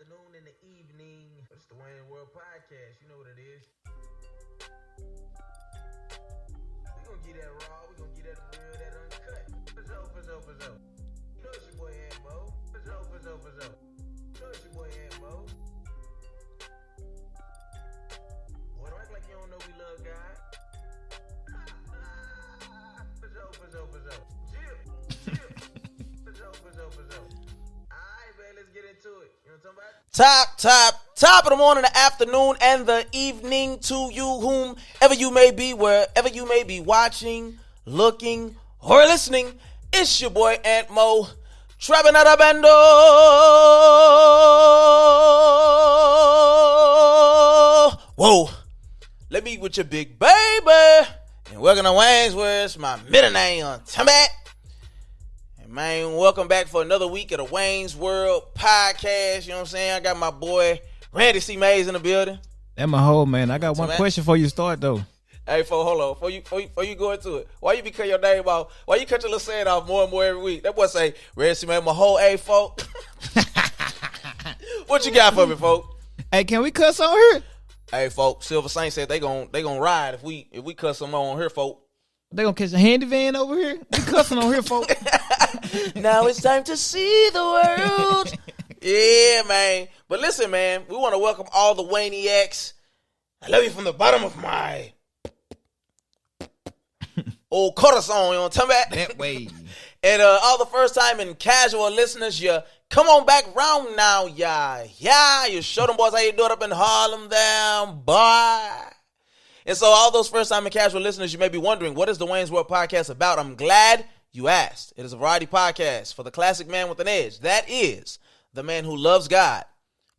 afternoon and the evening. It's the Wayne World Podcast. You know what it is. We're going to get that raw. We're going to get that real, that uncut. For so. You know it's your boy AntMoe. For so. You know it's your boy AntMoe. Boy, don't act like you don't know we love God. For so. Chill. For so. Alright, man, let's get into it. You know what I'm talking about? Top of the morning, the afternoon, and the evening to you, whomever you may be, wherever you may be watching, looking, or listening. It's your boy AntMoe, trapping out a bando. Whoa, let me with your big baby. And welcome to Wayne's, where it's my middle name on Timbat. And man, welcome back for another week of the Wayne's World Podcast. You know what I'm saying? I got my boy Randy C. Mays in the building. That my whole man. I got one question before you start though. Hey, hold on. Before you go into it, why you be cut your name off? Why you cut your little saying off more and more every week? That boy say, Randy C. Mays, my whole A, folk. What you got for me, folk? Hey, can we cuss on here? Hey, folk, Silver Saint said they gon' ride if we cuss some more on here, folk. They gonna catch a handy van over here? We cussing on here, folk. Now it's time to see the world. Yeah, man. But listen, man, we want to welcome all the Wayniacs. I love you from the bottom of my old corazon, you know what I'm talking about? That way. And all the first time and casual listeners, you come on back round now, yeah. You show them boys how you do it up in Harlem down, boy. And so all those first time and casual listeners, you may be wondering, what is the Wayne's World Podcast about? I'm glad you asked. It is a variety podcast for the classic man with an edge. That is the man who loves God,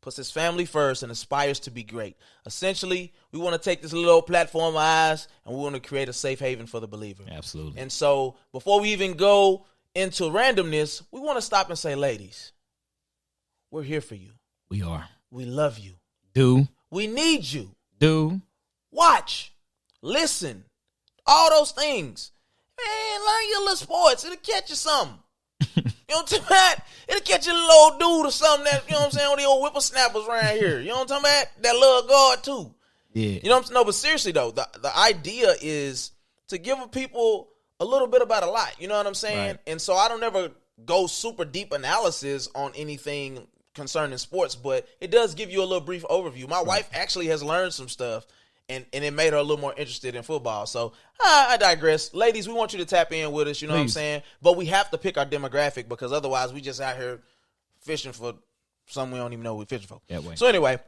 puts his family first, and aspires to be great. Essentially, we want to take this little platform of ours, and we want to create a safe haven for the believer. Absolutely. And so before we even go into randomness, we want to stop and say, ladies, we're here for you. We are. We love you. Do. We need you. Do. Watch. Listen. All those things. Man, learn your little sports. It'll catch you something. You know what I'm talking about? It'll catch you a little old dude or something that, you know what I'm saying, on the old whippersnappers around here. You know what I'm talking about? That little guard too. Yeah. You know what I'm saying? No, but seriously though, the idea is to give people a little bit about a lot. You know what I'm saying? Right. And so I don't ever go super deep analysis on anything concerning sports, but it does give you a little brief overview. My wife actually has learned some stuff. And it made her a little more interested in football. So I digress. Ladies, we want you to tap in with us, you know Please. What I'm saying? But we have to pick our demographic because otherwise we just out here fishing for something we don't even know we're fishing for. That way. So anyway,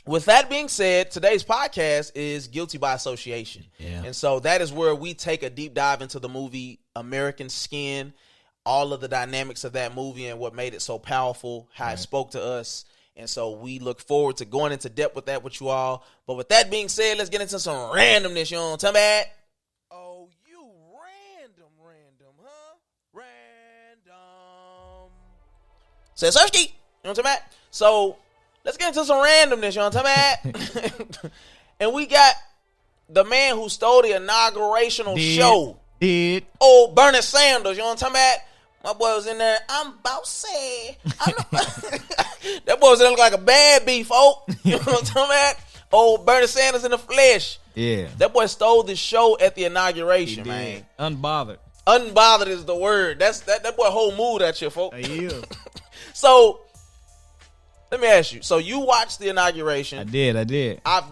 with that being said, today's podcast is Guilty by Association. Yeah. And so that is where we take a deep dive into the movie American Skin, all of the dynamics of that movie and what made it so powerful, how it spoke to us. And so we look forward to going into depth with that with you all. But with that being said, let's get into some randomness. You know what I'm talking about? Oh, you random, huh? Random. Says Sersky. You know what I'm talking about? So let's get into some randomness. You know what I'm talking about? And we got the man who stole the inaugurational show. Old Bernie Sanders. You know what I'm talking about? My boy was in there. I'm bossy. That boy was in there look like a bad beef, folk. You know what I'm talking about? Old Bernie Sanders in the flesh. Yeah. That boy stole the show at the inauguration, man. Unbothered. Unbothered is the word. That's that boy whole mood at you, folk. Yeah. So let me ask you. So you watched the inauguration. I did. I've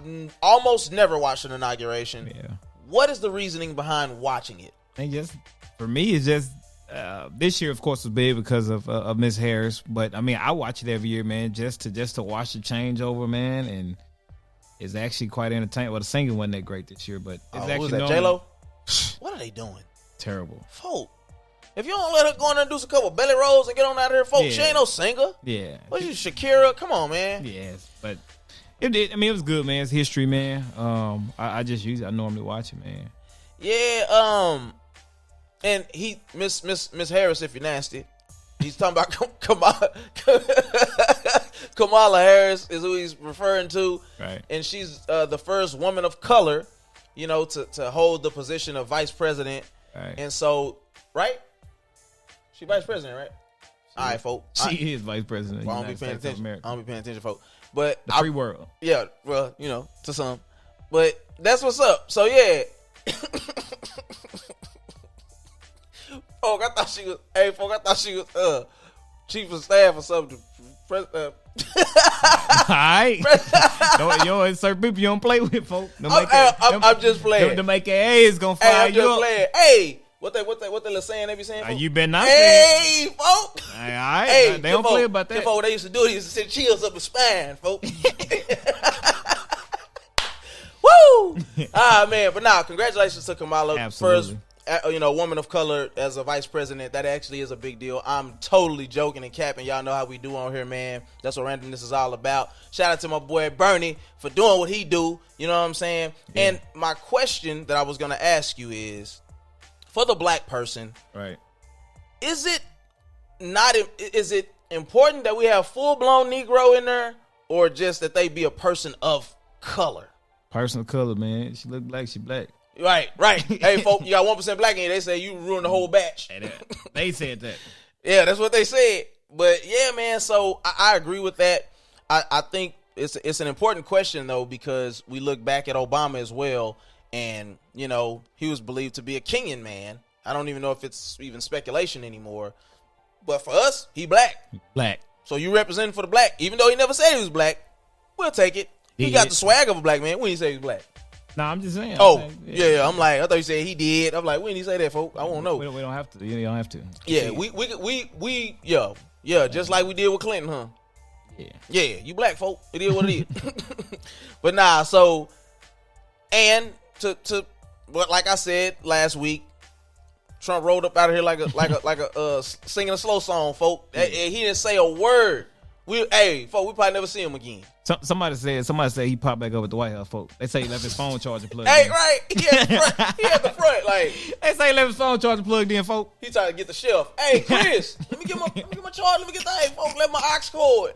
almost never watched an inauguration. Yeah. What is the reasoning behind watching it? And just for me, it's just this year, of course, was big because of Miss Harris. But I mean, I watch it every year, man, just to watch the changeover, man, and it's actually quite entertaining. Well, the singing wasn't that great this year, but it's actually who's that, J-Lo? What are they doing? Terrible, folk. If you don't let her go in there and do a couple belly rolls and get on out of here, folks, she ain't no singer. Yeah, what you, Shakira? Come on, man. Yes, but it did. I mean, it was good, man. It's history, man. I just use it. I normally watch it, man. Yeah. And Miss Harris, if you're nasty, he's talking about Kamala Harris is who he's referring to, right? And she's the first woman of color, you know, to hold the position of vice president, right? And so, right, she vice president, right? All right, folks. She is vice president. I don't be paying attention. I don't be paying attention, folks. But the free world. Yeah, well, to some. But that's what's up. So yeah. Folk, I thought she was chief of staff or something. All right. Yo, it's certain people you don't play with, folks. I'm just playing. To make A is gonna fire I'm you just up. playing. Hey, what they little saying they be saying? You been not saying. Hey, folk. All right. Hey, they don't play about that. What they used to do, they used to send chills up his spine, folks. Woo! Man, but nah, congratulations to Kamala. Absolutely. First, woman of color as a vice president. That actually is a big deal. I'm totally joking and capping. Y'all know how we do on here, man. That's what randomness is all about. Shout out to my boy Bernie for doing what he do. You know what I'm saying? Yeah. And my question that I was going to ask you is, for the black person, right? Is it important that we have full-blown Negro in there, or just that they be a person of color? Person of color, man. She look black, she black. Right. Hey, folks, you got 1% black in you. They say you ruined the whole batch. They said that. Yeah, that's what they said. But yeah, man, so I agree with that. I think it's an important question, though, because we look back at Obama as well, and, he was believed to be a Kenyan man. I don't even know if it's even speculation anymore. But for us, he black. Black. So you representing for the black. Even though he never said he was black, we'll take it. He got the swag of a black man. When he say he's black. Nah, I'm just saying. Yeah. I'm like, I thought you said he did. I'm like, when did he say that, folks? I won't know. We don't have to. You don't have to. Yeah, we just like we did with Clinton, huh? Yeah, you black folk. It is what it is. But nah, so, and but like I said last week, Trump rolled up out of here like a singing a slow song, folk. Yeah. He didn't say a word. We probably never see him again. Somebody said he popped back up at the White House, folks. They say he left his phone charger plugged in. Hey, right. He at the front. Like, they say he left his phone charger plugged in, folks. He tried to get the shelf. Hey, Chris, let me get my charger. Let me get the folks. Let my aux cord.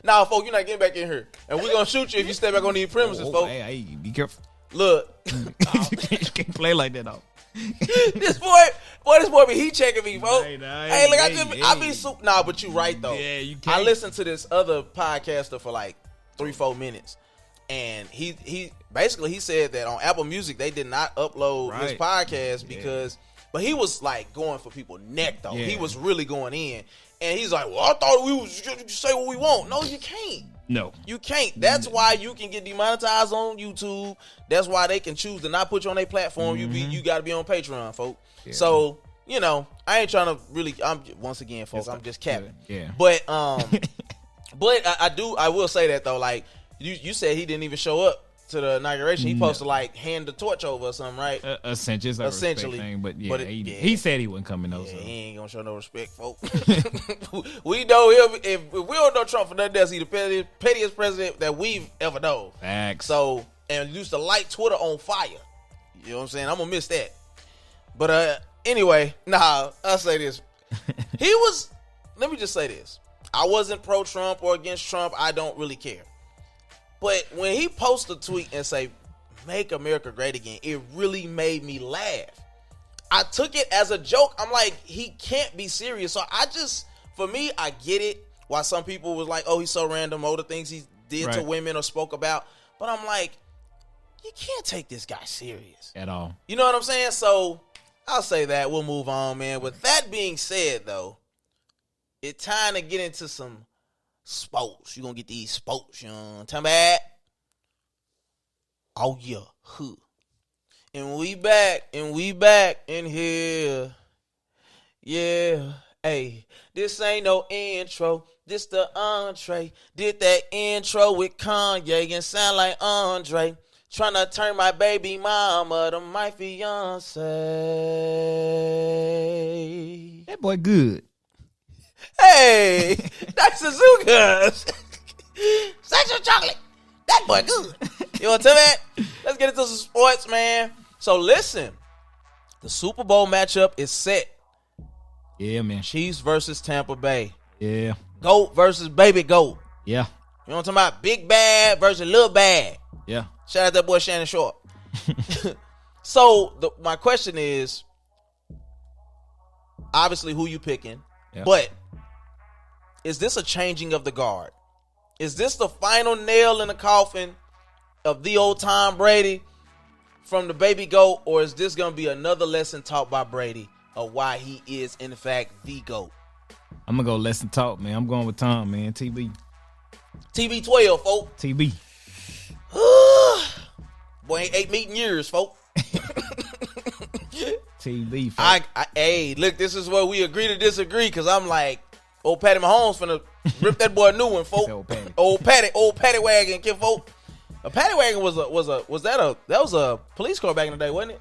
Nah, folks, you're not getting back in here, and we're gonna shoot you if you step back on these premises, folks. Hey, be careful. Look, you can't play like that, though. This boy be heat checking me, bro. Hey, look, I be super. Nah, but you right though. Yeah, you can't. I listened to this other podcaster for like 3-4 minutes, and he basically said that on Apple Music they did not upload his podcast because, but he was like going for people's neck though. Yeah. He was really going in, and he's like, "Well, I thought we was just say what we want." No, you can't. No, you can't. That's why you can get demonetized on YouTube. That's why they can choose to not put you on their platform. Mm-hmm. You got to be on Patreon, folks. Yeah. So I ain't trying to really. Once again, folks, I'm just capping. Yeah. But but I will say that though. Like you said, he didn't even show up to the inauguration. He supposed to like hand the torch over or something, right? Essentially, thing, but yeah, he said he wasn't coming though. Yeah, so. He ain't gonna show no respect, folks. We know him. If we don't know Trump for nothing else, he's the pettiest president that we've ever known. Facts. So, and used to light Twitter on fire. You know what I'm saying? I'm gonna miss that. But anyway, I'll say this. Let me just say this. I wasn't pro-Trump or against Trump. I don't really care. But when he posted a tweet and say, "Make America Great Again," it really made me laugh. I took it as a joke. I'm like, he can't be serious. So for me, I get it. Why some people was like, "Oh, he's so random," all the things he did to women or spoke about. But I'm like, you can't take this guy serious at all. You know what I'm saying? So I'll say that. We'll move on, man. With that being said, though, it's time to get into some sports. You're going to get these sports, you know what I'm talking about? Oh, yeah. Huh. And we back in here. Yeah. Hey, this ain't no intro. This the entree. Did that intro with Kanye and sound like Andre. Tryna turn my baby mama to my fiance. That boy good. Hey, that's Azukas. Sexual chocolate. That boy good. You want to tell that? Let's get into some sports, man. So listen, the Super Bowl matchup is set. Yeah, man. Chiefs versus Tampa Bay. Yeah. GOAT versus baby GOAT. Yeah. You know what I'm talking about? Big bad versus little bad. Yeah. Shout out that boy Shannon Sharp. So my question is, obviously, who you picking? Yeah. But is this a changing of the guard? Is this the final nail in the coffin of the old Tom Brady from the baby GOAT, or is this going to be another lesson taught by Brady of why he is, in fact, the GOAT? I'm going to go lesson taught, man. I'm going with Tom, man. TB. TB12, folks. TB. Boy, ain't 8 meeting years, folks. TB, folks. Hey, look, this is where we agree to disagree, because I'm like, old Patty Mahomes finna rip that boy a new one, folks. Old Patty wagon, kid, folks. A paddy wagon was a police car back in the day, wasn't it?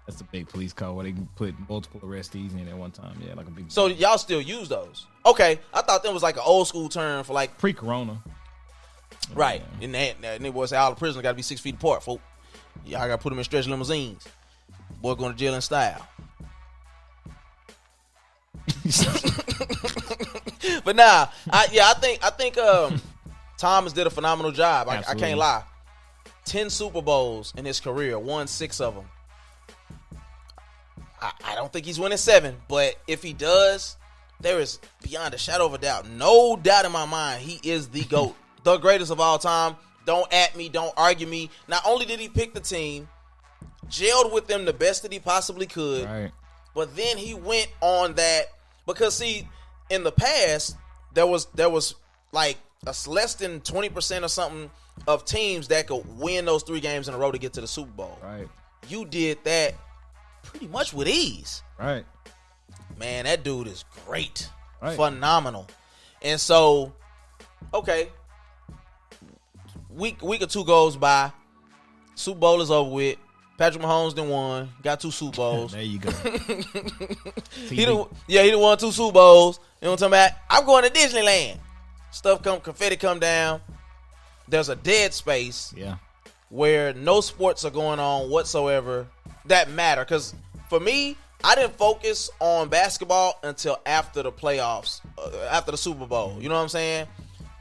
That's a big police car where they can put multiple arrestees in at one time. Yeah, like a big. So y'all still use those? Okay, I thought that was like an old school term for like pre-corona. Right, and that boy say all the prisoners got to be 6 feet apart, folks. Y'all got to put them in stretch limousines. Boy going to jail in style. But nah, I think Thomas did a phenomenal job. I can't lie. 10 Super Bowls in his career, won 6 of them. I don't think he's winning 7, but if he does, there is beyond a shadow of a doubt, no doubt in my mind, he is the GOAT, the greatest of all time. Don't at me, don't argue me. Not only did he pick the team, gelled with them the best that he possibly could, right, but then he went on that, because see, in the past, there was like less than 20% or something of teams that could win those 3 games in a row to get to the Super Bowl. Right. You did that pretty much with ease. Right. Man, that dude is great. Right. Phenomenal. And so, okay, week or 2 goes by. Super Bowl is over with. Patrick Mahomes done won. Got 2 Super Bowls. There you go. He done won 2 Super Bowls. You know what I'm talking about? I'm going to Disneyland. Confetti come down. There's a dead space. Yeah. Where no sports are going on whatsoever that matter. Because for me, I didn't focus on basketball until after the playoffs, after the Super Bowl. You know what I'm saying?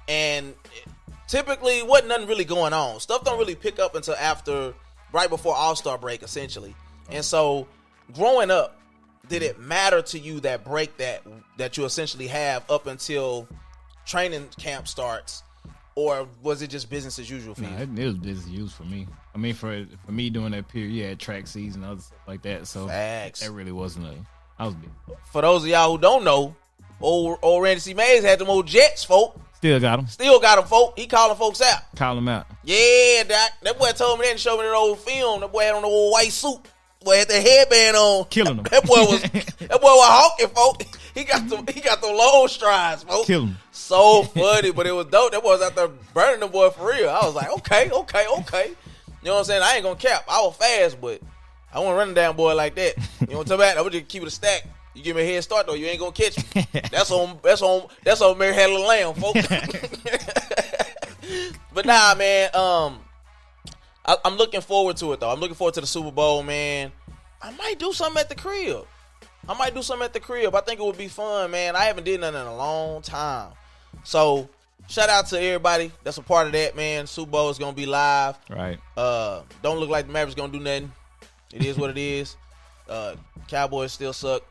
And typically, wasn't nothing really going on. Stuff don't really pick up until right before All-Star break, essentially. And so, growing up, did it matter to you that break that you essentially have up until training camp starts? Or was it just business as usual for you? It was business as usual for me. I mean, for me during that period, you had track season and other stuff like that. So Facts. That really wasn't I was big. For those of y'all who don't know, old Randy C. Mays had them old Jets, folk. Still got him, folk. He calling folks out. Call him out. Yeah, Doc. That boy told me that and showed me that old film. That boy had on the old white suit. Boy had that headband on. Killing him. That boy was hawking, folk. He got the long strides, folks. Kill him. So funny, but it was dope. That boy was out there burning the boy for real. I was like, okay. You know what I'm saying? I ain't gonna cap. I was fast, but I wasn't running down boy like that. You know what I'm talking about? I would just keep it a stack. You give me a head start though, you ain't gonna catch me. That's on Mary Had a Little Lamb, folks. But nah, man. I'm looking forward to it though. I'm looking forward to the Super Bowl, man. I might do something at the crib. I think it would be fun, man. I haven't did nothing in a long time. So, shout out to everybody that's a part of that, man. Super Bowl is going to be live. Right. Don't look like the Mavericks going to do nothing. It is what it is. Cowboys still suck.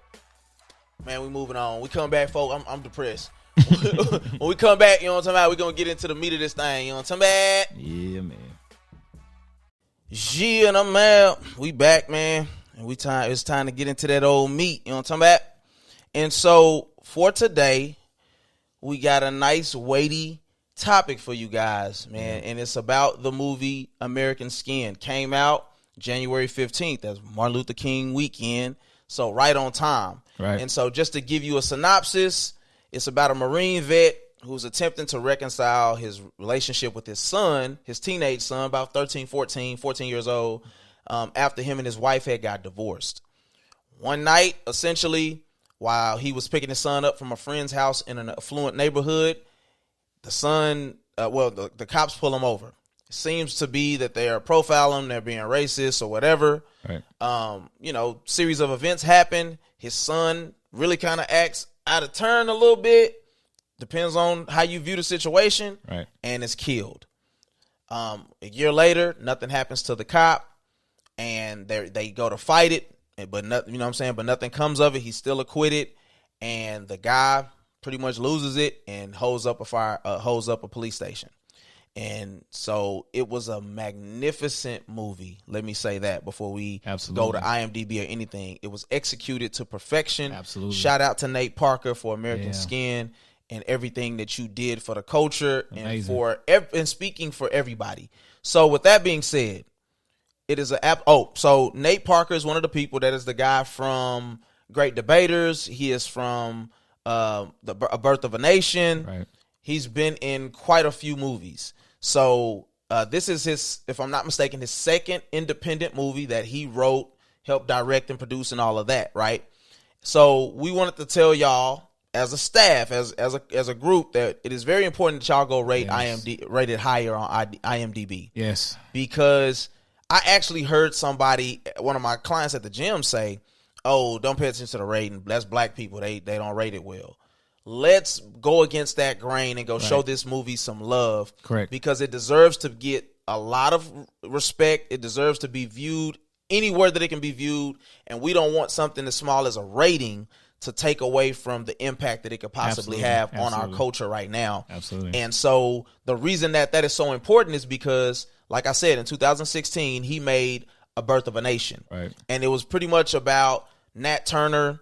Man, we moving on. We come back, folks. I'm depressed. When we come back, you know what I'm talking about? We're going to get into the meat of this thing. You know what I'm talking about? Yeah, man. Yeah, and I'm out. We back, man. And it's time to get into that old meat. You know what I'm talking about? And so for today, we got a nice weighty topic for you guys, man. And it's about the movie American Skin. Came out January 15th. That's Martin Luther King weekend. So right on time. Right. And so just to give you a synopsis, it's about a Marine vet who's attempting to reconcile his relationship with his son, his teenage son, about 14 years old, after him and his wife had got divorced. One night, essentially, while he was picking his son up from a friend's house in an affluent neighborhood, the son, the cops pull him over. It seems to be that they are profiling him, they're being racist or whatever. Right. Series of events happen. His son really kind of acts out of turn a little bit. Depends on how you view the situation. Right. And is killed. A year later, nothing happens to the cop, and they go to fight it, but nothing, you know what I'm saying? But nothing comes of it. He's still acquitted, and the guy pretty much loses it and holds up a police station. And so it was a magnificent movie. Let me say that before we go to IMDb or anything. It was executed to perfection. Absolutely. Shout out to Nate Parker for American Skin and everything that you did for the culture. Amazing. and speaking for everybody. So with that being said, it is so Nate Parker is one of the people that is the guy from Great Debaters. He is from A Birth of a Nation. Right. He's been in quite a few movies. So this is his, if I'm not mistaken, his second independent movie that he wrote, helped direct and produce and all of that, right? So we wanted to tell y'all as a staff, as a group, that it is very important that y'all go rate rated higher on IMDb. Yes. Because I actually heard one of my clients at the gym say, "Oh, don't pay attention to the rating. That's black people. They don't rate it well." Let's go against that grain and go show this movie some love. Correct. Because it deserves to get a lot of respect. It deserves to be viewed anywhere that it can be viewed. And we don't want something as small as a rating to take away from the impact that it could possibly have on our culture right now. Absolutely. And so the reason that is so important is because, like I said, in 2016, he made A Birth of a Nation. Right. And it was pretty much about Nat Turner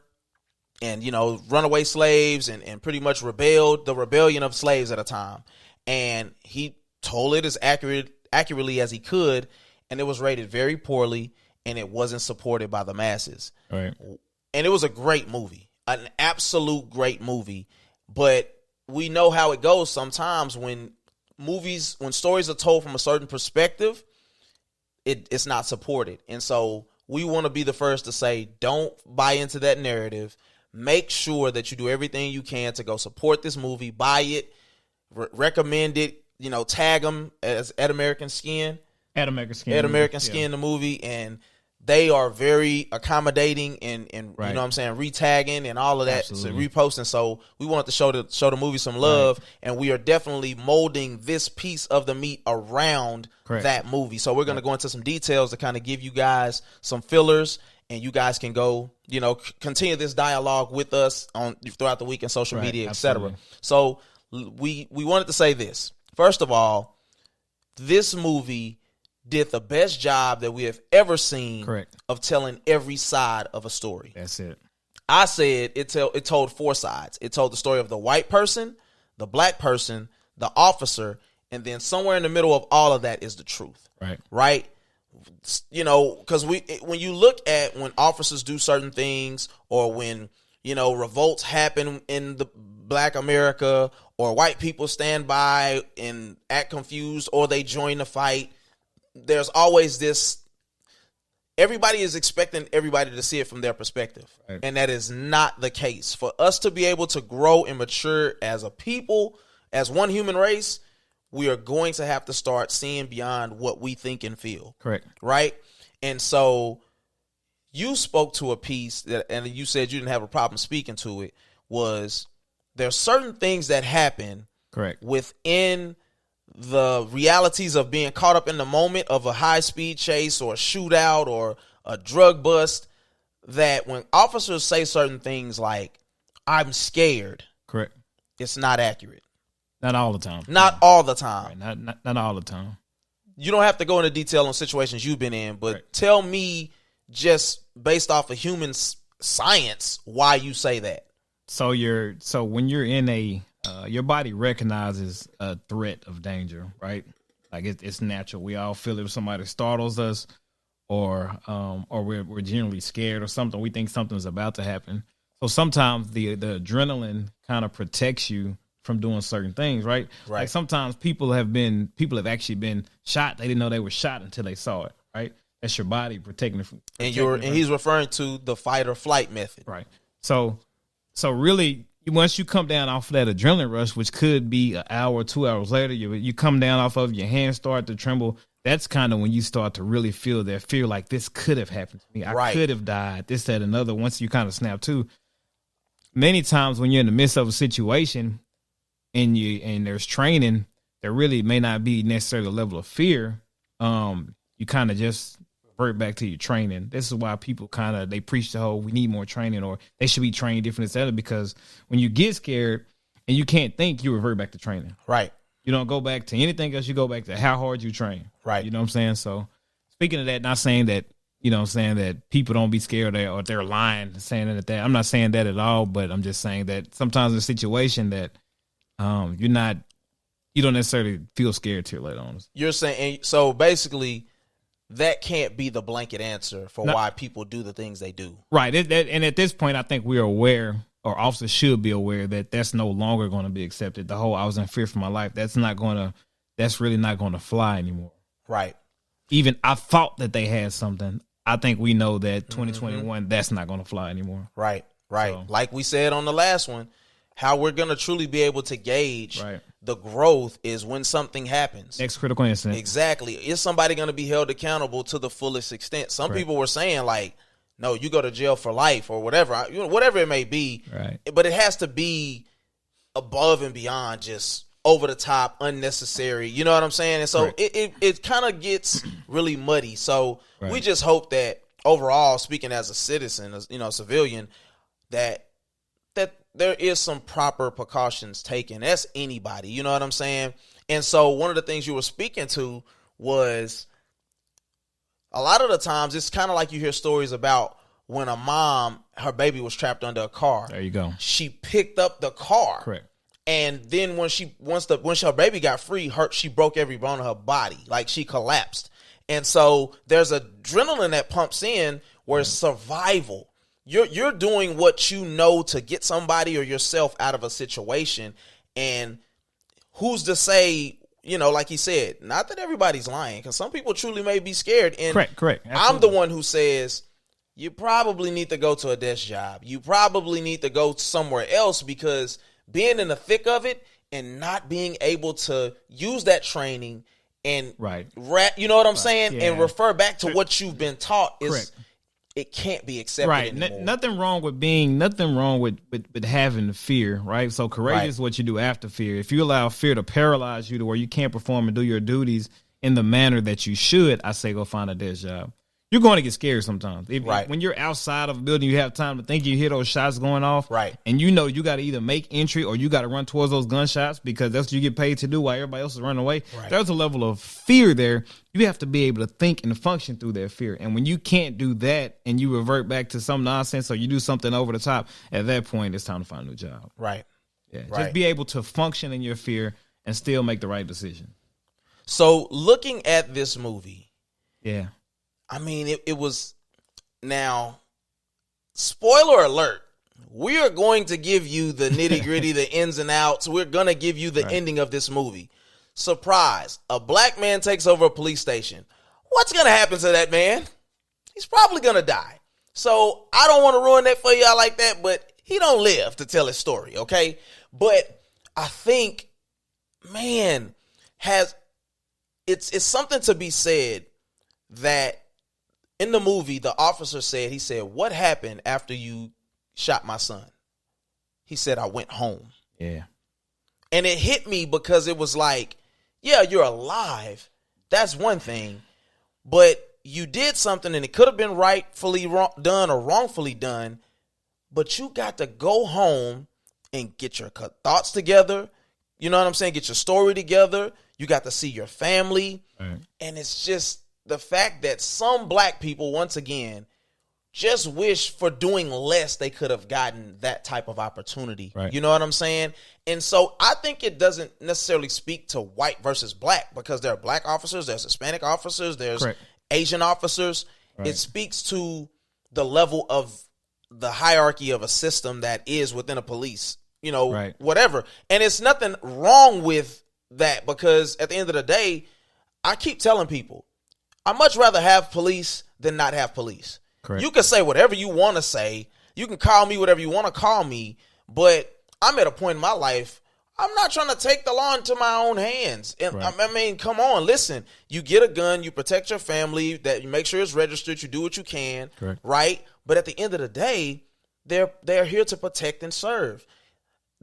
and, runaway slaves and pretty much the rebellion of slaves at a time. And he told it as accurately as he could, and it was rated very poorly, and it wasn't supported by the masses. Right. And it was a great movie, an absolute great movie. But we know how it goes sometimes when stories are told from a certain perspective, it's not supported. And so we want to be the first to say, don't buy into that narrative. Make sure that you do everything you can to go support this movie, buy it, recommend it, tag them as at American Skin. At American Skin, the movie, and they are very accommodating and right. You know what I'm saying, retagging and all of that, Absolutely. so reposting. So we wanted to show the movie some love, right. And we are definitely molding this piece of the meat around Correct. That movie. So we're going to go into some details to kind of give you guys some fillers, and you guys can go, continue this dialogue with us throughout the week in social right. media, etc. Absolutely. So we wanted to say this. First of all, this movie did the best job that we have ever seen. Correct. Of telling every side of a story. That's it. I said it told four sides. It told the story of the white person, the black person, the officer, and then somewhere in the middle of all of that is the truth. Right. Right? Because when you look at when officers do certain things, or when, revolts happen in the black America, or white people stand by and act confused, or they join the fight, there's always this, everybody is expecting everybody to see it from their perspective. Right. And that is not the case. For us to be able to grow and mature as a people, as one human race, we are going to have to start seeing beyond what we think and feel. Correct. Right? And so you spoke to a piece and you said you didn't have a problem speaking to it, was there's certain things that happen. Correct. Within the realities of being caught up in the moment of a high-speed chase or a shootout or a drug bust, that when officers say certain things like, "I'm scared," correct, it's not accurate. Not all the time. Not all the time. Right. Not all the time. You don't have to go into detail on situations you've been in, but right. Tell me, just based off of human science, why you say that. So when you're in your body recognizes a threat of danger, right? Like it's natural. We all feel it if somebody startles us, or we're generally scared or something. We think something's about to happen. So sometimes the adrenaline kind of protects you from doing certain things, right? Right. Like sometimes people have actually been shot. They didn't know they were shot until they saw it, right? That's your body protecting. And he's referring to the fight or flight method, right? So really, once you come down off of that adrenaline rush, which could be an hour or 2 hours later, you come down off of, your hands start to tremble. That's kind of when you start to really feel that fear, like this could have happened to me. I could have died, this, that, another. Once you kind of snap to, many times when you're in the midst of a situation and there's training, there really may not be necessarily a level of fear. You kind of just revert back to your training. This is why people they preach the whole, we need more training, or they should be trained different, etc. Because when you get scared, and you can't think, you revert back to training. Right. You don't go back to anything else. You go back to how hard you train. Right. You know what I'm saying? So speaking of that, not saying that, you know what I'm saying, that people don't be scared or they're lying, saying that. I'm not saying that at all, but I'm just saying that sometimes in a situation that you don't necessarily feel scared till later on. You're saying, so basically that can't be the blanket answer for why people do the things they do. Right. And at this point, I think we're aware, or officers should be aware, that that's no longer going to be accepted. The whole "I was in fear for my life," that's really not going to fly anymore. Right. Even I thought that they had something. I think we know that 2021, that's not going to fly anymore. Right. Right. So, like we said on the last one, how we're going to truly be able to gauge the growth is when something happens. Next critical incident. Exactly. Is somebody going to be held accountable to the fullest extent? Some people were saying like, no, you go to jail for life or whatever, whatever it may be. Right. But it has to be above and beyond just over the top, unnecessary. You know what I'm saying? And so it kind of gets really muddy. So we just hope that overall, speaking as a citizen, as, civilian, that there is some proper precautions taken. That's anybody. You know what I'm saying? And so one of the things you were speaking to was, a lot of the times it's kind of like you hear stories about when a mom, her baby was trapped under a car. There you go. She picked up the car. Correct. And then when her baby got free, she broke every bone in her body. Like, she collapsed. And so there's adrenaline that pumps in where it's survival. You're doing what you know to get somebody or yourself out of a situation. And who's to say, like he said, not that everybody's lying, because some people truly may be scared. And correct. Absolutely. I'm the one who says, you probably need to go to a desk job. You probably need to go somewhere else, because being in the thick of it and not being able to use that training and you know what I'm saying, and refer back to what you've been taught is it can't be accepted anymore. Nothing wrong with having the fear, right? So courageous is what you do after fear. If you allow fear to paralyze you to where you can't perform and do your duties in the manner that you should, I say go find a desk job. You're going to get scared sometimes. When you're outside of a building, you have time to think, you hear those shots going off. Right. And you got to either make entry or you got to run towards those gunshots because that's what you get paid to do while everybody else is running away. Right. There's a level of fear there. You have to be able to think and function through that fear. And when you can't do that and you revert back to some nonsense or you do something over the top, at that point, it's time to find a new job. Right. Yeah. Right. Just be able to function in your fear and still make the right decision. So looking at this movie. Yeah. I mean, it was, now, spoiler alert, we are going to give you the nitty gritty, the ins and outs. We're going to give you the ending of this movie. Surprise, a black man takes over a police station. What's going to happen to that man? He's probably going to die. So I don't want to ruin that for y'all like that, but he don't live to tell his story, okay? But I think, man, it's something to be said that in the movie, the officer said, what happened after you shot my son? He said, I went home. Yeah. And it hit me because it was like, yeah, you're alive. That's one thing. But you did something and it could have been rightfully done or wrongfully done. But you got to go home and get your thoughts together. You know what I'm saying? Get your story together. You got to see your family. Right. And it's just the fact that some black people, once again, just wish for doing less they could have gotten that type of opportunity. Right. You know what I'm saying? And so I think it doesn't necessarily speak to white versus black, because there are black officers, there's Hispanic officers, there's Asian officers. Right. It speaks to the level of the hierarchy of a system that is within a police, whatever. And it's nothing wrong with that, because at the end of the day, I keep telling people, I'd much rather have police than not have police. Correct. You can say whatever you want to say. You can call me whatever you want to call me. But I'm at a point in my life, I'm not trying to take the law into my own hands. And I mean, come on, listen. You get a gun, you protect your family, that you make sure it's registered, you do what you can, right? But at the end of the day, they're here to protect and serve.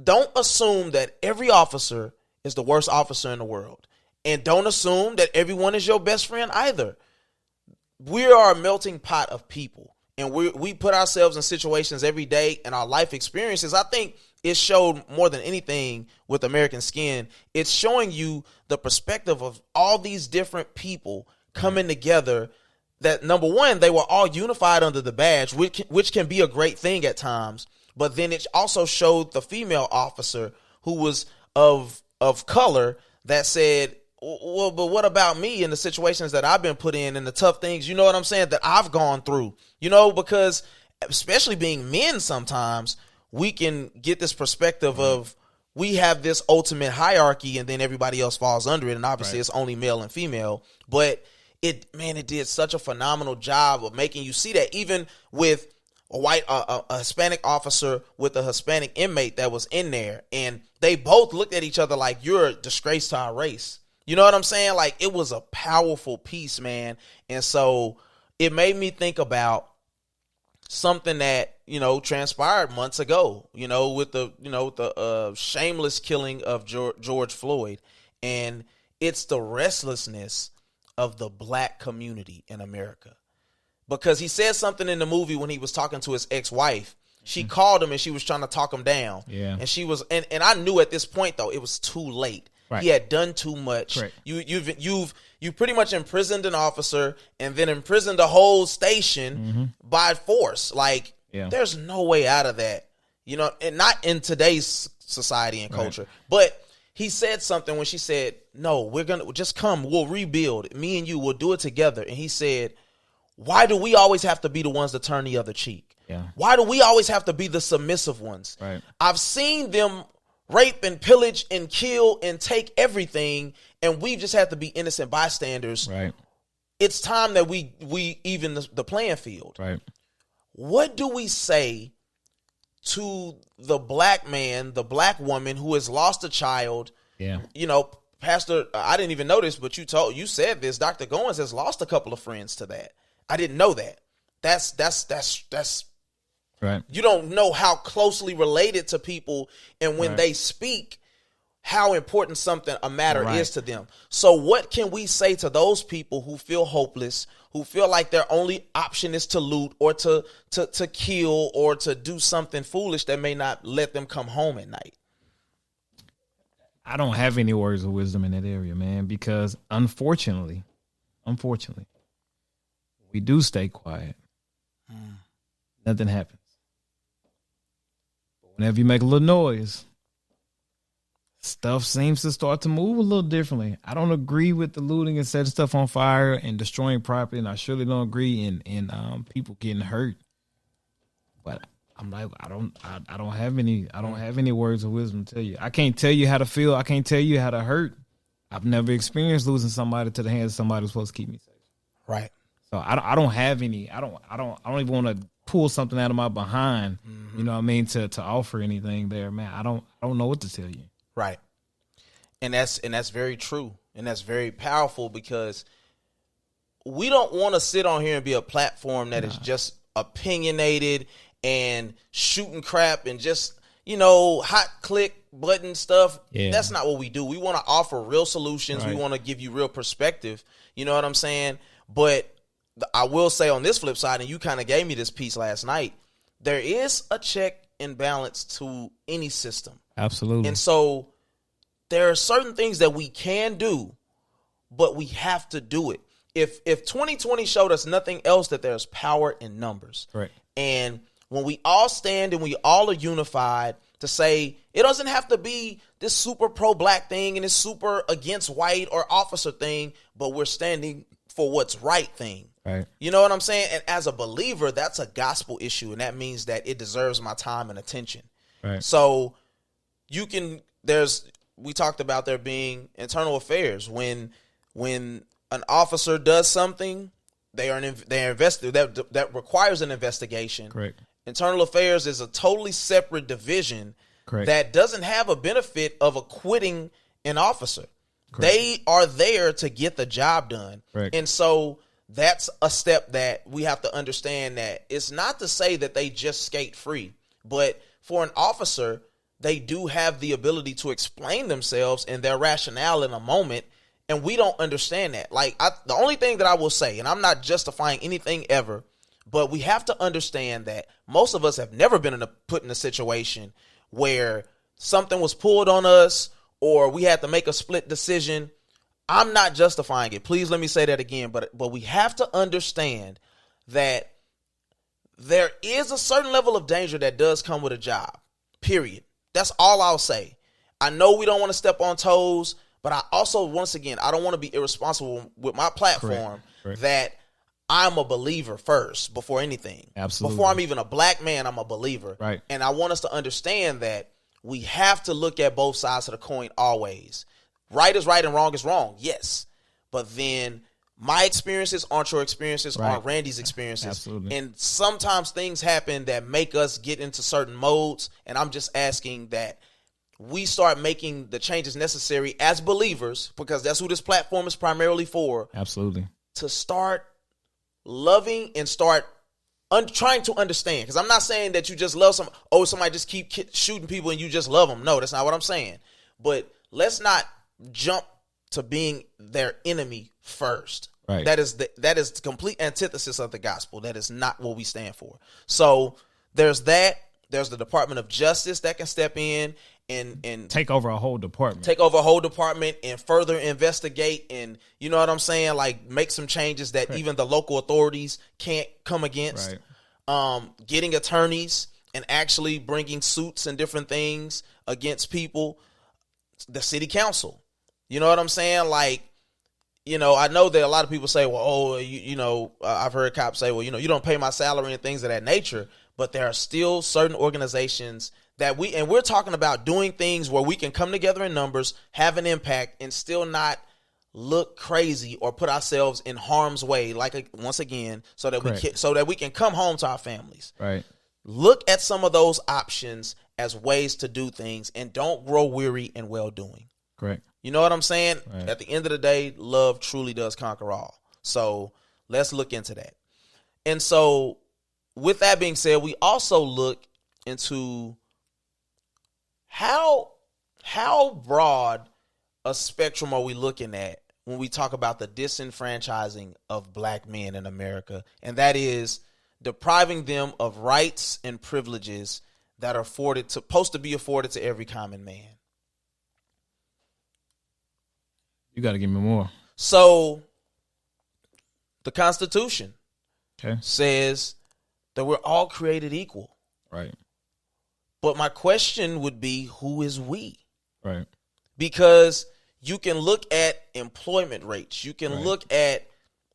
Don't assume that every officer is the worst officer in the world. And don't assume that everyone is your best friend either. We are a melting pot of people, and we put ourselves in situations every day, and our life experiences, I think, it showed more than anything with American Skin. It's showing you the perspective of all these different people coming together. That number one, they were all unified under the badge, which can be a great thing at times. But then it also showed the female officer who was of color that said, well, but what about me in the situations that I've been put in and the tough things, you know what I'm saying, that I've gone through, you know, because especially being men, sometimes we can get this perspective of we have this ultimate hierarchy and then everybody else falls under it. And obviously it's only male and female, but it did such a phenomenal job of making you see that, even with a Hispanic officer with a Hispanic inmate that was in there, and they both looked at each other like, you're a disgrace to our race. You know what I'm saying? Like, it was a powerful piece, man. And so it made me think about something that, you know, transpired months ago, you know, with the shameless killing of George Floyd. And it's the restlessness of the black community in America. Because he said something in the movie when he was talking to his ex-wife. She called him and she was trying to talk him down. Yeah. And she was, and I knew at this point though, it was too late. Right. He had done too much. Correct. You pretty much imprisoned an officer and then imprisoned a whole station by force. Like, there's no way out of that. You know, and not in today's society and culture. Right. But he said something when she said, no, we're going to just come. We'll rebuild. Me and you, we'll do it together. And he said, why do we always have to be the ones to turn the other cheek? Yeah. Why do we always have to be the submissive ones? Right. I've seen them rape and pillage and kill and take everything, and we just have to be innocent bystanders. Right. It's time that we even the playing field. Right. What do we say to the black man, the black woman who has lost a child? Yeah. You know, Pastor, I didn't even know this, but you said this. Dr. Goins has lost a couple of friends to that. I didn't know that. That's right. You don't know how closely related to people, and when they speak, how important a matter is to them. So what can we say to those people who feel hopeless, who feel like their only option is to loot or to kill or to do something foolish that may not let them come home at night? I don't have any words of wisdom in that area, man, because unfortunately, we do stay quiet. Nothing happens. But whenever you make a little noise, stuff seems to start to move a little differently. I don't agree with the looting and setting stuff on fire and destroying property, and I surely don't agree in people getting hurt. But I'm like, I don't have any words of wisdom to tell you. I can't tell you how to feel. I can't tell you how to hurt. I've never experienced losing somebody to the hands of somebody who's supposed to keep me safe. Right. So I don't have any. I don't even want to pull something out of my behind. You know what I mean, to offer anything there, man. I don't know what to tell you. Right. And that's very true, and that's very powerful, because we don't want to sit on here and be a platform that is just opinionated and shooting crap and just, you know, hot click button stuff. Yeah. That's not what we do. We want to offer real solutions. Right. We want to give you real perspective. You know what I'm saying? But I will say on this flip side, and you kind of gave me this piece last night, there is a check and balance to any system. Absolutely. And so there are certain things that we can do, but we have to do it. If 2020 showed us nothing else, that there's power in numbers. Right. And when we all stand and we all are unified to say, it doesn't have to be this super pro-black thing and this super against white or officer thing, but we're standing for what's right thing. Right. You know what I'm saying? And as a believer, that's a gospel issue, and that means that it deserves my time and attention. Right. So we talked about there being internal affairs. When an officer does something, they're invested. That requires an investigation. Correct. Internal affairs is a totally separate division. Correct. That doesn't have a benefit of acquitting an officer. Correct. They are there to get the job done. Correct. And so that's a step that we have to understand, that it's not to say that they just skate free, but for an officer, they do have the ability to explain themselves and their rationale in a moment. And we don't understand that. The only thing that I will say, and I'm not justifying anything ever, but we have to understand that most of us have never been put in a situation where something was pulled on us or we had to make a split decision. I'm not justifying it. Please let me say that again. But we have to understand that there is a certain level of danger that does come with a job, period. That's all I'll say. I know we don't want to step on toes, but I also, once again, I don't want to be irresponsible with my platform. Correct. That I'm a believer first before anything. Absolutely. Before I'm even a black man, I'm a believer. Right. And I want us to understand that we have to look at both sides of the coin always. Right is right and wrong is wrong, yes. But then my experiences aren't your experiences, aren't Randy's experiences. Absolutely. And sometimes things happen that make us get into certain modes. And I'm just asking that we start making the changes necessary as believers, because that's who this platform is primarily for. Absolutely. To start loving and start trying to understand. Because I'm not saying that you just love somebody just keep shooting people and you just love them. No, that's not what I'm saying. But let's not jump to being their enemy first. Right. That is the complete antithesis of the gospel. That is not what we stand for. So there's that. There's the Department of Justice that can step in and take over a whole department. And further investigate, and you know what I'm saying? Like, make some changes that even the local authorities can't come against. Right. Getting attorneys and actually bringing suits and different things against people. The city council. You know what I'm saying? Like, you know, I know that a lot of people say, well, I've heard cops say, well, you don't pay my salary and things of that nature. But there are still certain organizations that we're talking about doing things where we can come together in numbers, have an impact, and still not look crazy or put ourselves in harm's way. Like, once again, so that we can come home to our families. Right. Look at some of those options as ways to do things, and don't grow weary in well doing. Correct. You know what I'm saying? Right. At the end of the day, love truly does conquer all. So let's look into that. And so, with that being said, we also look into how broad a spectrum are we looking at when we talk about the disenfranchising of black men in America, and that is depriving them of rights and privileges that are supposed to be afforded to every common man. You got to give me more. So, the Constitution says that we're all created equal. Right. But my question would be, who is we? Right. Because you can look at employment rates. You can look at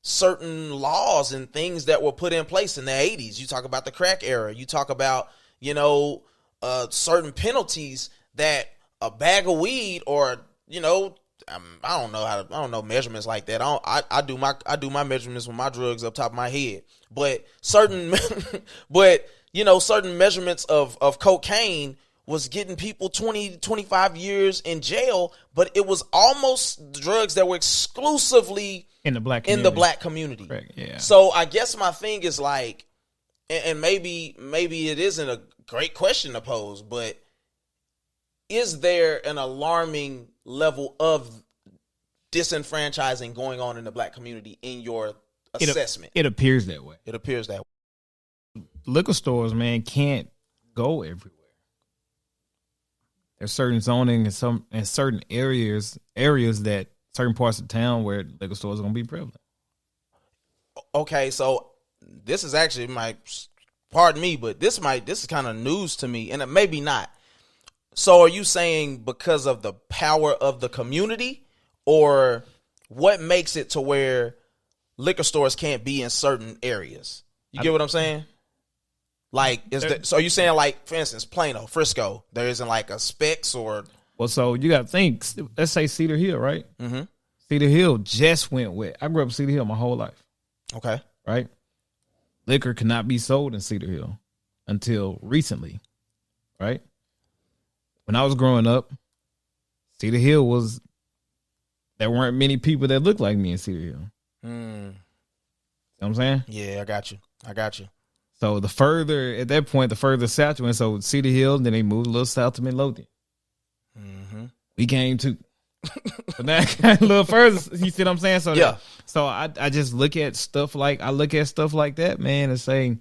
certain laws and things that were put in place in the 80s. You talk about the crack era. You talk about, certain penalties that a bag of weed or, I don't know measurements like that. I do my measurements with my drugs up top of my head. But certain measurements of cocaine was getting people 20, 25 years in jail, but it was almost drugs that were exclusively in the black community. Correct. Yeah. So I guess my thing is like, and maybe it isn't a great question to pose, but is there an alarming level of disenfranchising going on in the black community in your assessment? It appears that way. It appears that way. Liquor stores, man, can't go everywhere. There's certain zoning and certain areas that certain parts of town where liquor stores are going to be prevalent. Okay, so this is actually pardon me, but this is kind of news to me, and it maybe not. So are you saying because of the power of the community, or what makes it to where liquor stores can't be in certain areas? You get what I'm saying? Like, so are you saying, like, for instance, Plano, Frisco, there isn't like a Specs or? Well, so you got to think, let's say Cedar Hill, right? Mm-hmm. Cedar Hill just went wet. I grew up in Cedar Hill my whole life. Okay. Right? Liquor cannot be sold in Cedar Hill until recently, right? When I was growing up, Cedar Hill there weren't many people that looked like me in Cedar Hill. You know what I'm saying? Yeah, I got you. So the further south you went, so Cedar Hill, then they moved a little south to Midlothian. Mm-hmm. We came to. But now a little further, you see what I'm saying? So yeah. So I just look at stuff like that, man, and say,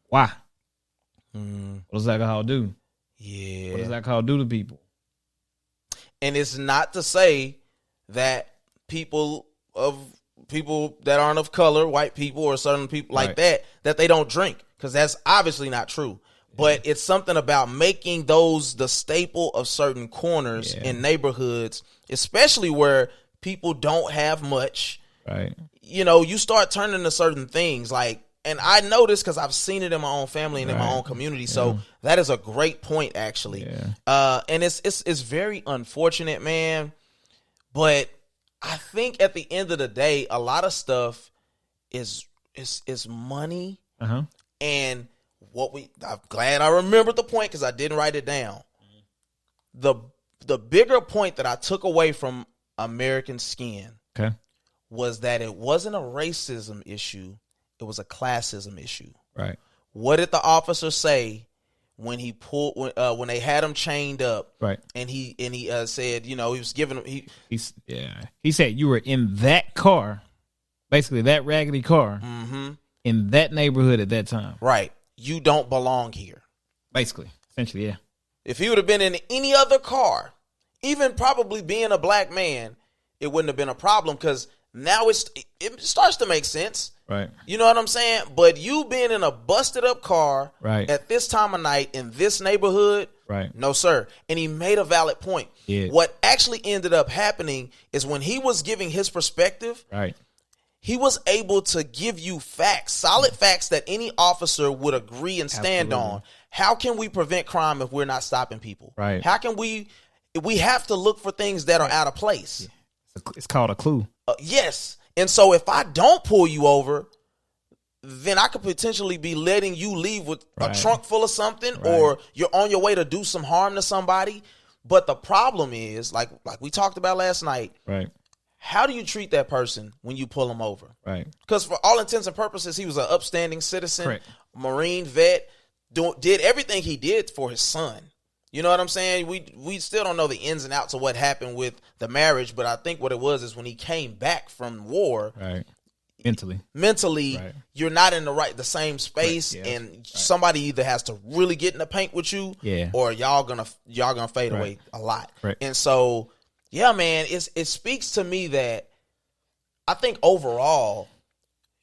why? What does alcohol do? Yeah. What does that call do to people? And it's not to say that people that aren't of color, white people or certain people like that they don't drink, because that's obviously not true. But it's something about making those the staple of certain corners in neighborhoods, especially where people don't have much. Right. You know, you start turning to certain things like, and I know this because I've seen it in my own family and in my own community. So that is a great point, actually. Yeah. And it's very unfortunate, man. But I think at the end of the day, a lot of stuff is money. And I'm glad I remembered the point because I didn't write it down. The bigger point that I took away from American Skin was that it wasn't a racism issue. It was a classism issue. Right. What did the officer say when he when they had him chained up? Right. And he said, you know, he was giving him he said you were in that car, basically that raggedy car, in that neighborhood at that time. Right. You don't belong here. Basically, essentially, yeah. If he would have been in any other car, even probably being a black man, it wouldn't have been a problem, because now it starts to make sense. Right. You know what I'm saying? But you being in a busted up car at this time of night in this neighborhood, no, sir. And he made a valid point. Yeah. What actually ended up happening is when he was giving his perspective, he was able to give you facts, solid facts that any officer would agree and stand on. How can we prevent crime if we're not stopping people? Right. How can we have to look for things that are out of place. Yeah. It's called a clue. Yes. And so if I don't pull you over, then I could potentially be letting you leave with a trunk full of something, or you're on your way to do some harm to somebody. But the problem is, like we talked about last night, how do you treat that person when you pull them over? Right. Because for all intents and purposes, he was an upstanding citizen, Marine vet, did everything he did for his son. You know what I'm saying? We still don't know the ins and outs of what happened with the marriage, but I think what it was is when he came back from war, mentally, you're not in the same space, and somebody either has to really get in the paint with you, or y'all gonna fade away a lot. And so, yeah, man, it speaks to me that I think overall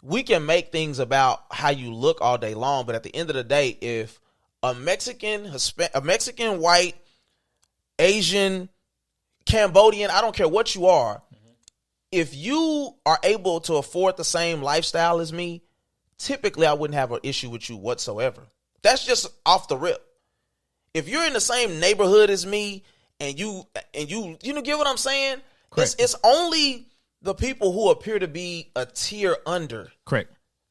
we can make things about how you look all day long, but at the end of the day, if a Mexican, white, Asian, Cambodian, I don't care what you are, if you are able to afford the same lifestyle as me, typically I wouldn't have an issue with you whatsoever. That's just off the rip. If you're in the same neighborhood as me and you get what I'm saying? It's only the people who appear to be a tier under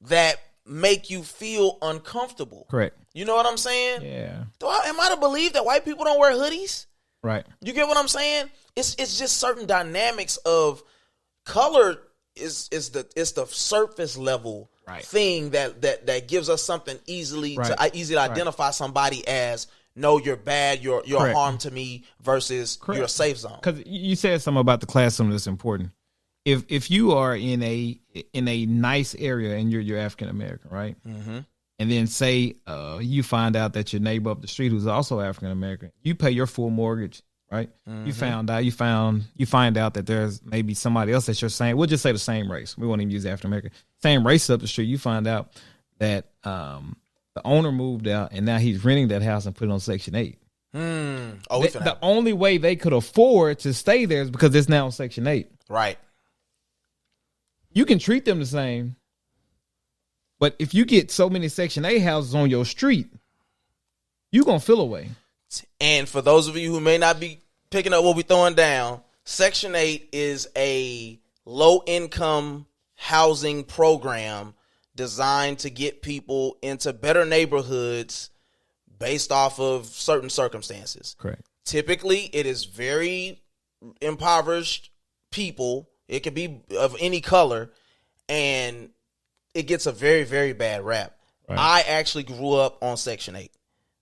that make you feel uncomfortable. You know what I'm saying? Yeah. Am I to believe that white people don't wear hoodies? Right. You get what I'm saying? It's just certain dynamics of color is the surface level thing that gives us something easy to identify somebody as, no, you're bad, you're harm to me, versus you're a safe zone. Because you said something about the classism that's important. If you are in a nice area and you're African American, right? Mm-hmm. And then say you find out that your neighbor up the street who's also African American, you pay your full mortgage, right? Mm-hmm. You find out that there's maybe somebody else that's your same. We'll just say the same race. We won't even use African American. Same race up the street. You find out that the owner moved out and now he's renting that house and put it on Section 8. The only way they could afford to stay there is because it's now on Section 8. Right. You can treat them the same. But if you get so many Section 8 houses on your street, you're going to feel away. And for those of you who may not be picking up what we're throwing down, Section 8 is a low-income housing program designed to get people into better neighborhoods based off of certain circumstances. Correct. Typically, it is very impoverished people. It could be of any color, and it gets a very, very bad rap. Right. I actually grew up on Section 8.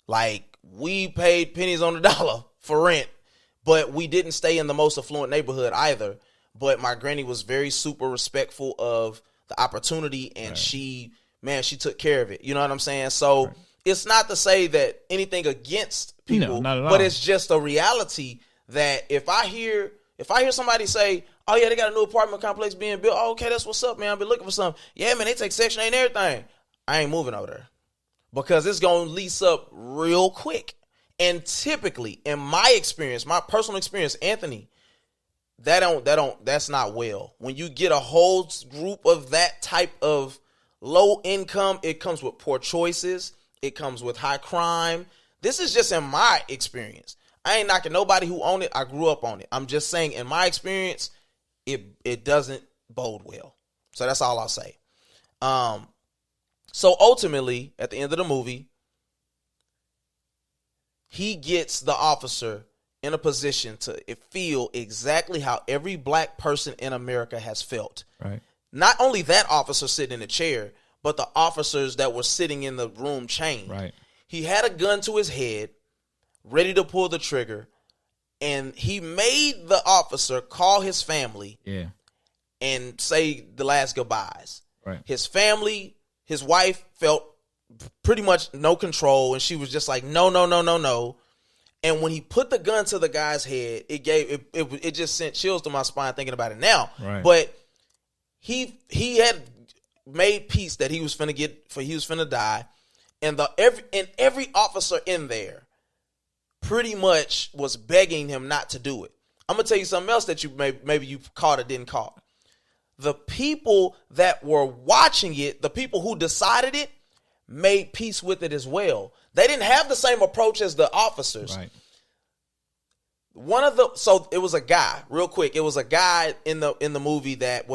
Like, we paid pennies on the dollar for rent, but we didn't stay in the most affluent neighborhood either. But my granny was very super respectful of the opportunity, and she took care of it. You know what I'm saying? So it's not to say that anything against people, No, not at all. but it's just a reality that if I hear somebody say, oh yeah, they got a new apartment complex being built. Oh, okay, that's what's up, man. I've been looking for something. Yeah, man, they take Section 8 and everything. I ain't moving over there because it's going to lease up real quick. And typically, in my experience, my personal experience, Anthony, that's not well. When you get a whole group of that type of low income, it comes with poor choices. It comes with high crime. This is just in my experience. I ain't knocking nobody who own it. I grew up on it. I'm just saying in my experience, it doesn't bode well. So that's all I'll say. So ultimately, at the end of the movie, he gets the officer in a position to feel exactly how every black person in America has felt. Right. Not only that officer sitting in the chair, but the officers that were sitting in the room chained. Right. He had a gun to his head, ready to pull the trigger, and he made the officer call his family and say the last goodbyes. Right. His family, his wife felt pretty much no control, and she was just like, no. And when he put the gun to the guy's head, it just sent chills to my spine thinking about it now. Right. But he had made peace that he was finna die, and every officer in there pretty much was begging him not to do it. I'm gonna tell you something else that you maybe you caught or didn't caught. The people that were watching it, the people who decided it, made peace with it as well. They didn't have the same approach as the officers. Right. So it was a guy, real quick. It was a guy in the movie that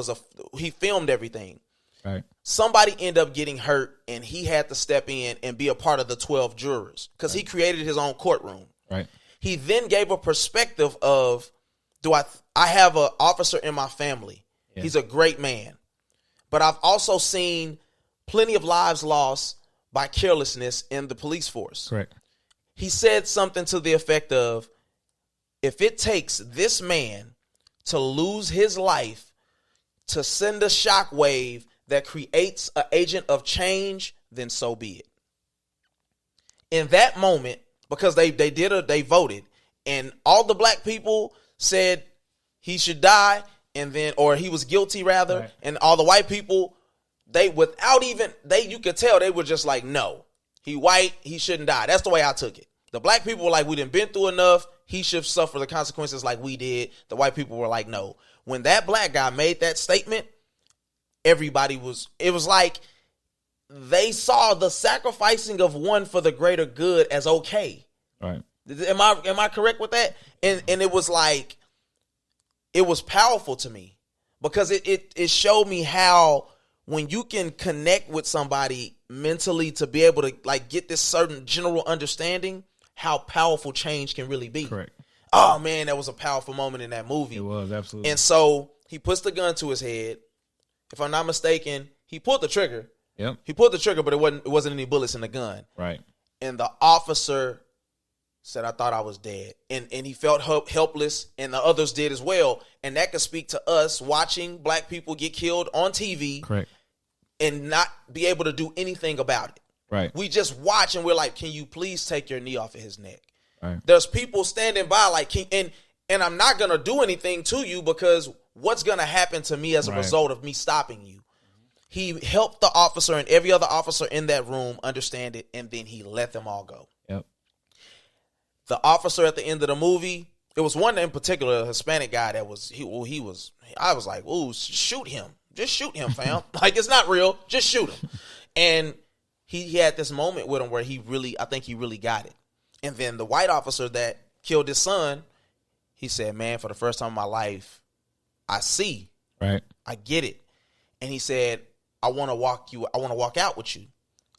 he filmed everything. Right. Somebody ended up getting hurt, and he had to step in and be a part of the 12 jurors because he created his own courtroom. Right. He then gave a perspective of, I have an officer in my family. Yeah. He's a great man. But I've also seen plenty of lives lost by carelessness in the police force. Correct. He said something to the effect of, if it takes this man to lose his life to send a shockwave that creates an agent of change, then so be it. In that moment, because they voted, and all the black people said he should die, or he was guilty rather, right. And all the white people, you could tell they were just like, no, he white, he shouldn't die. That's the way I took it. The black people were like, we done been through enough. He should suffer the consequences like we did. The white people were like, no. When that black guy made that statement, it was like they saw the sacrificing of one for the greater good as okay. Right. Am I correct with that? And it was like, it was powerful to me because it showed me how when you can connect with somebody mentally to be able to like get this certain general understanding, how powerful change can really be. Correct. Oh man, that was a powerful moment in that movie. It was, absolutely. And so he puts the gun to his head. If I'm not mistaken, he pulled the trigger. Yep. He pulled the trigger, but it wasn't any bullets in the gun. Right. And the officer said, I thought I was dead. And he felt helpless, and the others did as well. And that could speak to us watching black people get killed on TV. Correct. And not be able to do anything about it. Right. We just watch and we're like, can you please take your knee off of his neck? Right. There's people standing by like, and I'm not going to do anything to you because what's going to happen to me as a result of me stopping you? He helped the officer and every other officer in that room understand it, and then he let them all go. Yep. The officer at the end of the movie, it was one in particular, a Hispanic guy that I was like, ooh, shoot him. Just shoot him, fam. Like, it's not real. Just shoot him. And he had this moment with him where I think he really got it. And then the white officer that killed his son, he said, man, for the first time in my life, I see. Right. I get it. And he said, I want to walk out with you.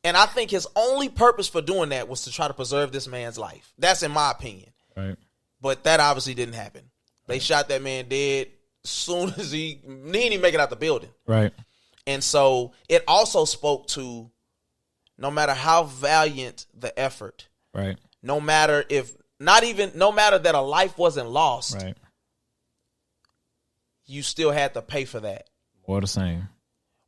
And I think his only purpose for doing that was to try to preserve this man's life. That's in my opinion. Right. But that obviously didn't happen. They shot that man dead as soon as he didn't even make it out the building. Right. And so it also spoke to no matter how valiant the effort, right. No matter that a life wasn't lost, right. You still had to pay for that. Or the same.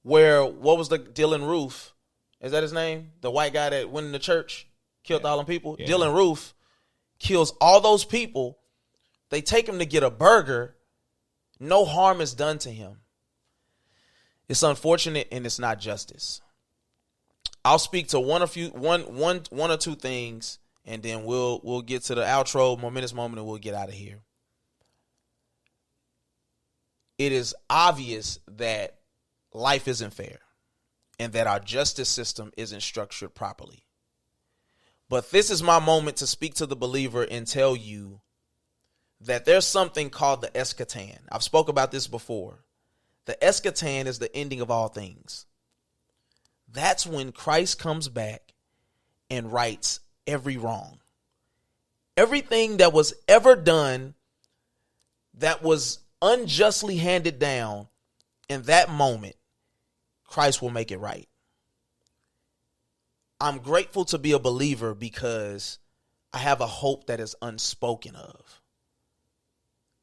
Where, what was the Dylan Roof Is that his name? The white guy that went in the church, killed all them people. Yeah. Dylan Roof kills all those people. They take him to get a burger. No harm is done to him. It's unfortunate and it's not justice. I'll speak to one or two things, and then we'll get to the outro, momentous moment, and we'll get out of here. It is obvious that life isn't fair and that our justice system isn't structured properly. But this is my moment to speak to the believer and tell you that there's something called the eschaton. I've spoke about this before. The eschaton is the ending of all things. That's when Christ comes back and rights every wrong. Everything that was ever done that was unjustly handed down, in that moment, Christ will make it right. I'm grateful to be a believer because I have a hope that is unspoken of.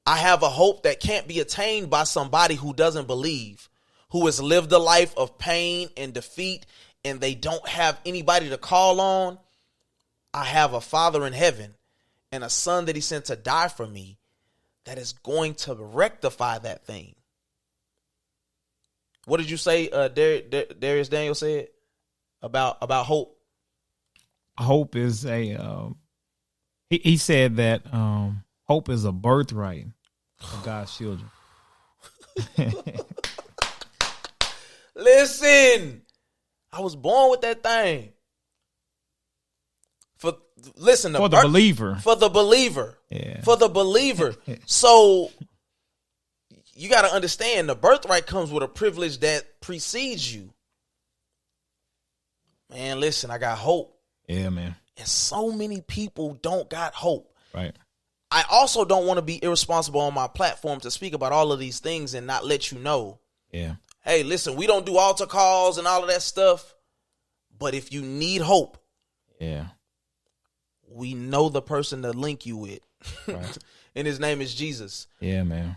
I have a hope that can't be attained by somebody who doesn't believe, who has lived a life of pain and defeat, and they don't have anybody to call on. I have a Father in heaven and a Son that he sent to die for me that is going to rectify that thing. What did you say, Darius Daniel said about hope? Hope is a, he said that hope is a birthright of God's children. Listen, I was born with that thing. For the believer. For the believer. Yeah. For the believer. So you got to understand, the birthright comes with a privilege that precedes you. Man, listen, I got hope. Yeah, man. And so many people don't got hope. Right. I also don't want to be irresponsible on my platform to speak about all of these things and not let you know. Yeah. Hey, listen, we don't do altar calls and all of that stuff. But if you need hope, yeah, we know the person to link you with. Right. And his name is Jesus. Yeah, man.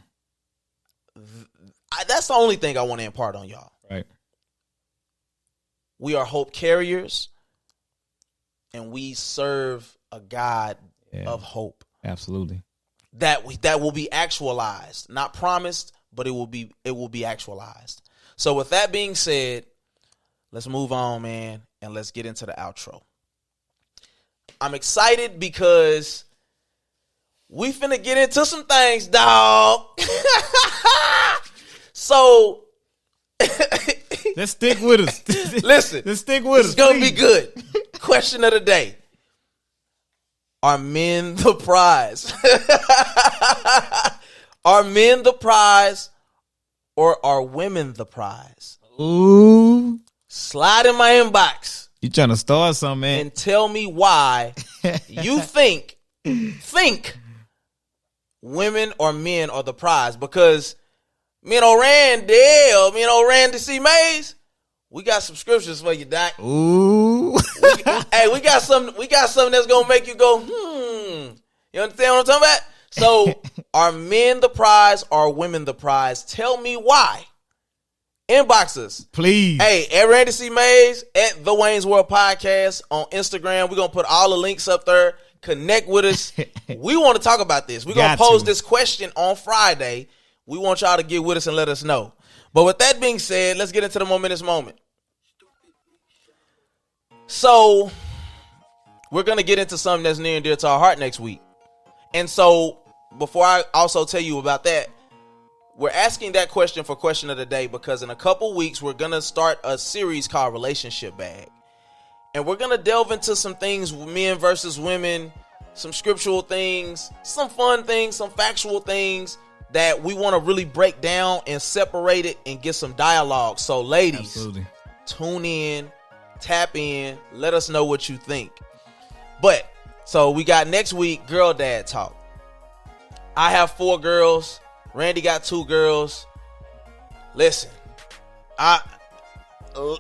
That's the only thing I want to impart on y'all. Right. We are hope carriers, and we serve a God of hope. Absolutely. That will be actualized, not promised, but it will be actualized. So with that being said, let's move on, man, and let's get into the outro. I'm excited because we finna get into some things, dog. So let's stick with us. Listen, let's stick with us. It's gonna be good. Question of the day: are men the prize? Are men the prize, or are women the prize? Ooh, slide in my inbox. You trying to start something, man? And tell me why you think women or men are the prize. Because me and Randy C. Mays, we got subscriptions for you, Doc. Ooh. we got something that's gonna make you go, You understand what I'm talking about? So, are men the prize or are women the prize? Tell me why. Inbox us. Please. Hey, at Randy C. Mays, at The Wayne's World Podcast on Instagram. We're going to put all the links up there. Connect with us. We want to talk about this. We're going to pose this question on Friday. We want y'all to get with us and let us know. But with that being said, let's get into the momentous moment. So, we're going to get into something that's near and dear to our heart next week. And so, before I also tell you about that, we're asking that question for question of the day because in a couple weeks, we're going to start a series called Relationship Bag. And we're going to delve into some things, men versus women, some scriptural things, some fun things, some factual things that we want to really break down and separate it and get some dialogue. So ladies, absolutely, tune in, tap in, let us know what you think. But so we got next week, Girl Dad Talk. I have 4 girls. Randy got 2 girls. Listen,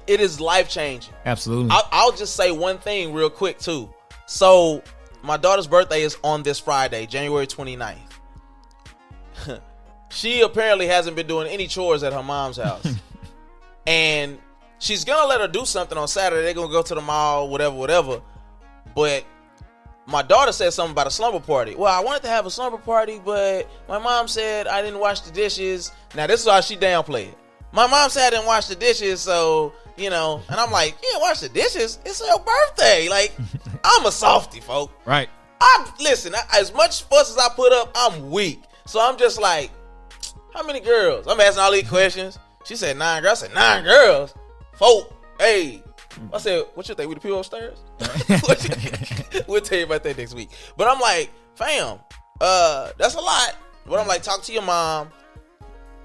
it is life-changing. Absolutely. I'll just say one thing real quick, too. So, my daughter's birthday is on this Friday, January 29th. She apparently hasn't been doing any chores at her mom's house. And she's gonna let her do something on Saturday. They're gonna go to the mall, whatever. But my daughter said something about a slumber party. Well, I wanted to have a slumber party, but my mom said I didn't wash the dishes. Now, this is how she downplayed it. My mom said I didn't wash the dishes, so, and I'm like, you didn't wash the dishes? It's your birthday. Like, I'm a softie, folk. Right. Listen, as much fuss as I put up, I'm weak. So I'm just like, how many girls? I'm asking all these questions. She said 9 girls. I said 9 girls? Folk, hey. I said, what you think? We the people upstairs? We'll tell you about that next week. But I'm like, fam, that's a lot. But I'm like, talk to your mom.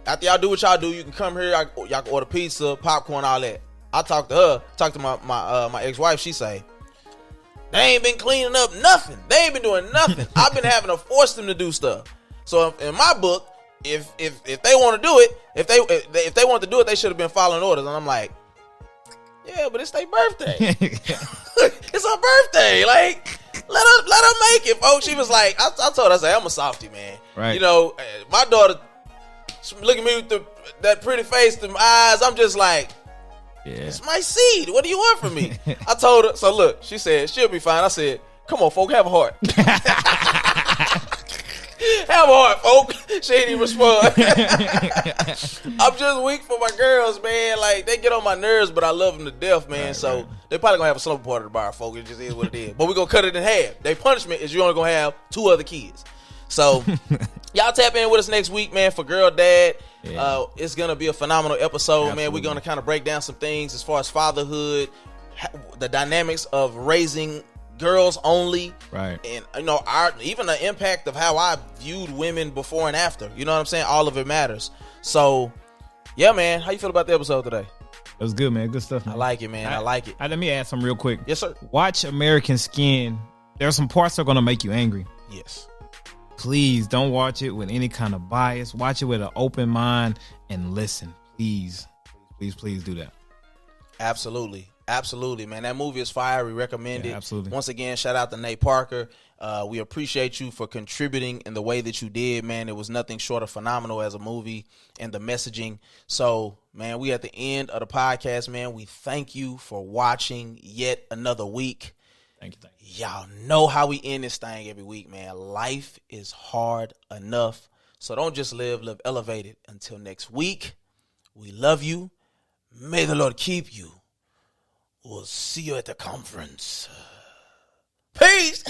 After y'all do what y'all do, you can come here. Y'all can order pizza, popcorn, all that. I talked to her. Talked to my ex-wife. She say, they ain't been cleaning up nothing. They ain't been doing nothing. I've been having to force them to do stuff. So in my book, if they want to do it, if they want to do it, they should have been following orders. And I'm like, yeah, but it's their birthday. It's her birthday. Like, let her make it, folks. She was like, I told her, I said, I'm a softie, man. Right. My daughter, look at me with that pretty face, them eyes. I'm just like, yeah, it's my seed. What do you want from me? I told her. So look, she said she'll be fine. I said, come on, folk, have a heart. Have a heart, folk. She ain't even respond. I'm just weak for my girls, man. Like, they get on my nerves, but I love them to death, man. Right, so right. they probably gonna have a slumber party at the bar, folk. It just is what it is. But we're gonna cut it in half. Their punishment is you're only gonna have 2 other kids. So y'all tap in with us next week, man, for Girl Dad. Yeah. It's gonna be a phenomenal episode. Absolutely. Man. We're gonna kind of break down some things as far as fatherhood, the dynamics of raising girls only, right? And even the impact of how I viewed women before and after. You know what I'm saying? All of it matters. So yeah, man, how you feel about the episode today? It was good, man. Good stuff, man. I like it, man. I like it. Let me add something real quick. Yes, sir. Watch American Skin. There are some parts that are going to make you angry. Yes. Please don't watch it with any kind of bias. Watch it with an open mind and listen. Please do that. Absolutely, man. That movie is fire. We recommend it. Absolutely. Once again, shout out to Nate Parker. We appreciate you for contributing in the way that you did, man. It was nothing short of phenomenal as a movie and the messaging. So, man, we at the end of the podcast, man. We thank you for watching yet another week. Thank you. Y'all know how we end this thing every week, man. Life is hard enough. So don't just live elevated. Until next week, we love you. May the Lord keep you. We'll see you at the conference. Peace.